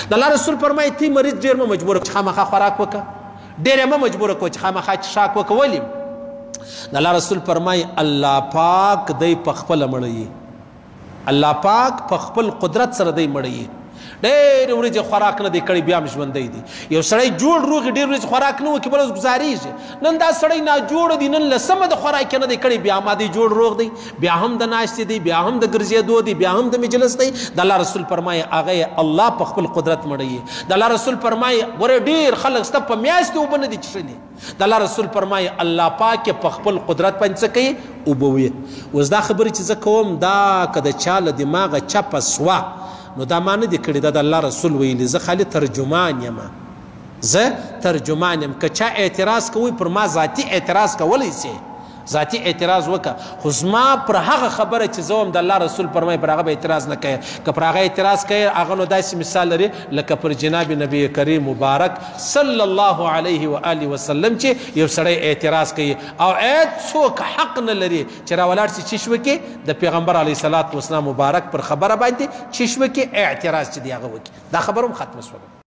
د الله رسول فرمایي تی مریض ډېر مه مجبوره چې خامخا خوراک وکړه، ډېر یې مه مجبوره کړو چې خامخا څښاک وکړه. ولې؟ د الله رسول فرمایي الله پاک دی په خپله مړوي، الله پاک په خپل قدرت سره دی مړوي. ډېر ورځې خوراک نه دی کړی بیا هم ژوندی دی. یو سړی جوړ روغ ډېر ورځې خوراک نه وکړي بل ورځ ګزارېږي. نن دا سړی ناجوړه دی، نن لسمه د خوراک نه دی کړی، بیا ما دی جوړ روغ دی، بیا هم د ناستې دی، بیا هم د ګرځېدو دی، بیا هم د مجلس دی. د الله رسول فرمایي هغه الله په خپل قدرت مړوي. د الله رسول فرمایي ګوره ډېر خلک ستا په میاشتې اوبه نه دي څښلي. د الله رسول فرمایي الله پاک په خپل قدرت باندې څه کوي؟ اوبه وي. اوس دا خبرې چې زه کوم دا که د چا له دماغه چپه سوه نو دا ما نه دي کړي، دا د الله رسول ویلي. زه خالي ترجمان یم، زه ترجمان یم. که چا اعتراض کوي پر ما ذاتي اعتراض کولی سي، ذاتي اعتراض وکړه، خو زما پر هغه خبره چې زه هم د الله رسول فرمایي پر هغه به اعتراض نه کوي. که پر هغه اعتراض کوي هغه نو داسې مثال لري لکه پر جناب نبی کریم مبارک صلی الله علیه و آله وسلم چې یو سړی اعتراض کوي او څوک حق نه لري چې راولاړ شي چیش وکړي د پیغمبر علیه الصلاة والسلام مبارک پر خبره باندې چیش وکړي، اعتراض چې دی هغه وکړي. دا خبره هم ختمه شوه.